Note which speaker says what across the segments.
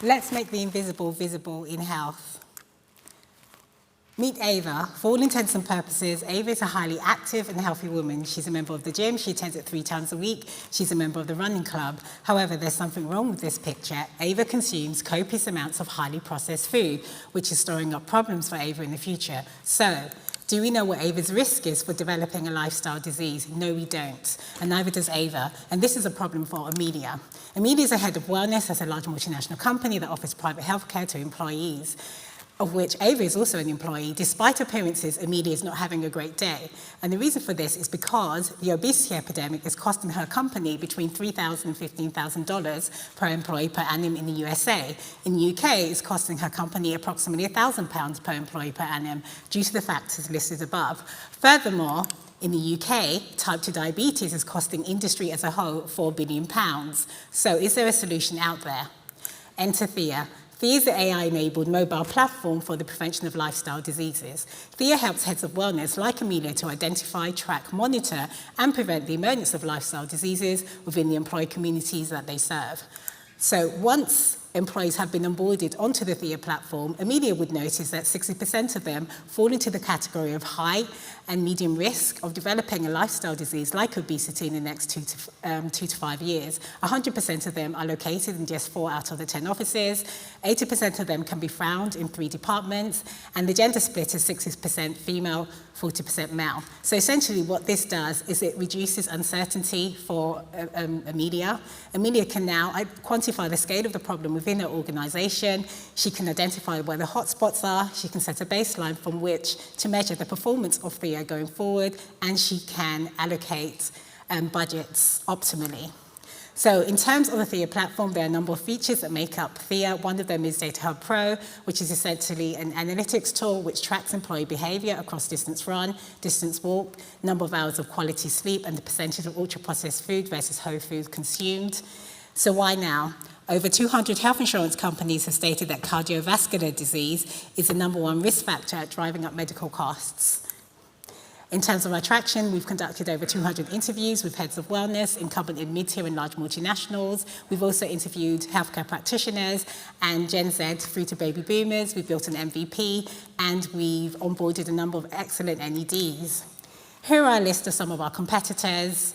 Speaker 1: Let's make the invisible visible in health. Meet Ava. For all intents and purposes, Ava is a highly active and healthy woman. She's a member of the gym. She attends it 3 times a week. She's a member of the running club. However, there's something wrong with this picture. Ava consumes copious amounts of highly processed food, which is storing up problems for Ava in the future. So, do we know what Ava's risk is for developing a lifestyle disease? No, we don't, and neither does Ava. And this is a problem for Amelia. Amelia is a head of wellness at a large multinational company that offers private healthcare to employees, of which Ava is also an employee. Despite appearances, Amelia is not having a great day. And the reason for this is because the obesity epidemic is costing her company between $3,000 and $15,000 per employee per annum in the USA. In the UK, it's costing her company approximately £1,000 per employee per annum due to the factors listed above. Furthermore, in the UK, type 2 diabetes is costing industry as a whole £4 billion. So is there a solution out there? Enter THIER. THIER is the AI-enabled mobile platform for the prevention of lifestyle diseases. THIER helps heads of wellness like Amelia to identify, track, monitor, and prevent the emergence of lifestyle diseases within the employee communities that they serve. So once employees have been onboarded onto the THIER platform, Amelia would notice that 60% of them fall into the category of high and medium risk of developing a lifestyle disease like obesity in the next 2 to 5 years. 100% of them are located in just 4 out of the 10 offices. 80% of them can be found in 3 departments, and the gender split is 60% female, 40% male. So essentially what this does is it reduces uncertainty for Amelia. Amelia can now quantify the scale of the problem within her organization. She can identify where the hotspots are. She can set a baseline from which to measure the performance of THIER going forward, and she can allocate budgets optimally. So in terms of the THIER platform, there are a number of features that make up THIER. One of them is Data Hub Pro, which is essentially an analytics tool which tracks employee behavior across distance run, distance walk, number of hours of quality sleep, and the percentage of ultra-processed food versus whole food consumed. So why now? Over 200 health insurance companies have stated that cardiovascular disease is the #1 risk factor at driving up medical costs. In terms of our traction, we've conducted over 200 interviews with heads of wellness, incumbent in mid-tier and large multinationals. We've also interviewed healthcare practitioners and Gen Z through to baby boomers. We've built an MVP, and we've onboarded a number of excellent NEDs. Here are a list of some of our competitors.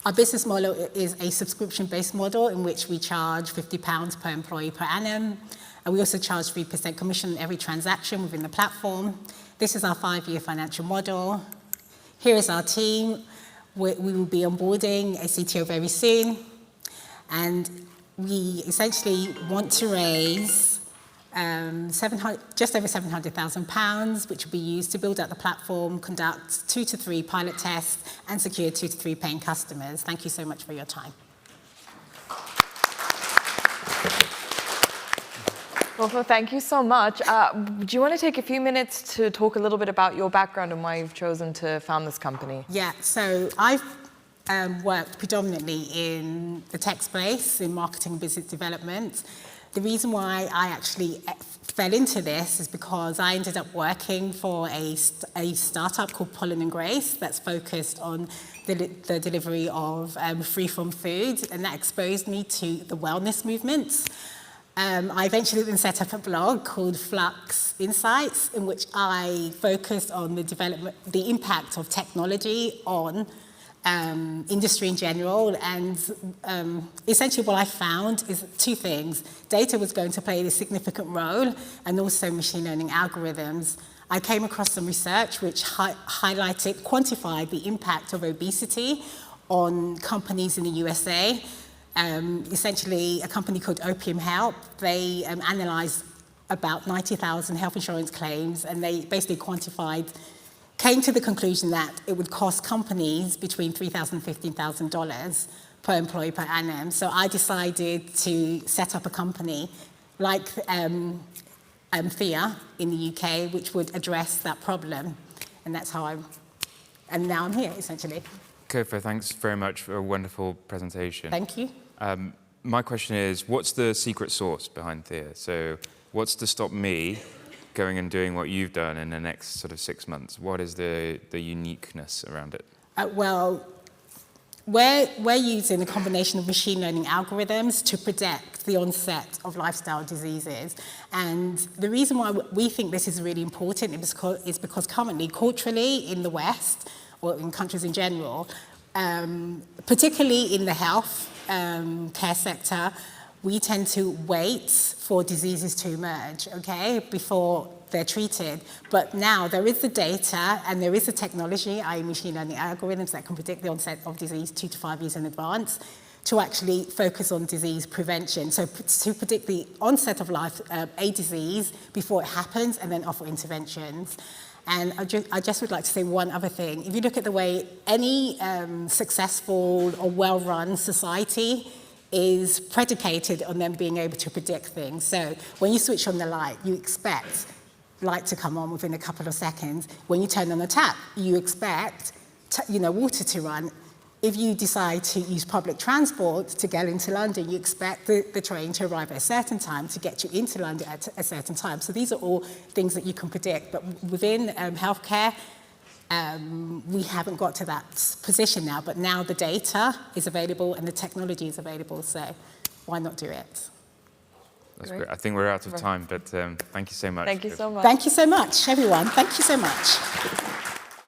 Speaker 1: Our business model is a subscription-based model in which we charge £50 per employee per annum. And we also charge 3% commission on every transaction within the platform. This is our 5-year financial model. Here is our team. We will be onboarding a CTO very soon. And we essentially want to raise just over £700,000, which will be used to build out the platform, conduct 2 to 3 pilot tests, and secure 2 to 3 paying customers. Thank you so much for your time.
Speaker 2: Kofo, thank you so much. Do you want to take a few minutes to talk a little bit about your background and why you've chosen to found this company?
Speaker 1: Yeah, so I've worked predominantly in the tech space, in marketing and business development. The reason why I actually fell into this is because I ended up working for a startup called Pollen and Grace that's focused on the delivery of free-from food, and that exposed me to the wellness movements. I eventually then set up a blog called Flux Insights, in which I focused on the impact of technology on industry in general. And essentially what I found is 2 things. Data was going to play a significant role, and also machine learning algorithms. I came across some research which quantified the impact of obesity on companies in the USA. Essentially, a company called Opium Health, they analyzed about 90,000 health insurance claims, and they basically came to the conclusion that it would cost companies between $3,000 and $15,000 per employee per annum. So I decided to set up a company like THIER in the UK, which would address that problem. And that's how and now I'm here, essentially.
Speaker 3: Kofo, thanks very much for a wonderful presentation.
Speaker 1: Thank you.
Speaker 3: My question is, what's the secret sauce behind THIER? So what's to stop me going and doing what you've done in the next sort of 6 months? What is the uniqueness around it? Well,
Speaker 1: we're using a combination of machine learning algorithms to predict the onset of lifestyle diseases. And the reason why we think this is really important is because currently, culturally, in the West, or in countries in general, particularly in the health care sector, we tend to wait for diseases to emerge, okay, before they're treated. But now there is the data and there is the technology, i.e. machine learning algorithms that can predict the onset of disease 2 to 5 years in advance to actually focus on disease prevention. So to predict the onset of a disease before it happens and then offer interventions. And I just would like to say one other thing. If you look at the way any successful or well-run society is predicated on them being able to predict things. So when you switch on the light, you expect light to come on within a couple of seconds. When you turn on the tap, you expect water to run. If you decide to use public transport to get into London, you expect the train to arrive at a certain time to get you into London at a certain time. So these are all things that you can predict. But within healthcare, we haven't got to that position now. But now the data is available and the technology is available. So why not do it?
Speaker 3: That's great. I think we're out of time, but thank you so much.
Speaker 2: Thank you so much.
Speaker 1: Thank you so much, everyone. Thank you so much.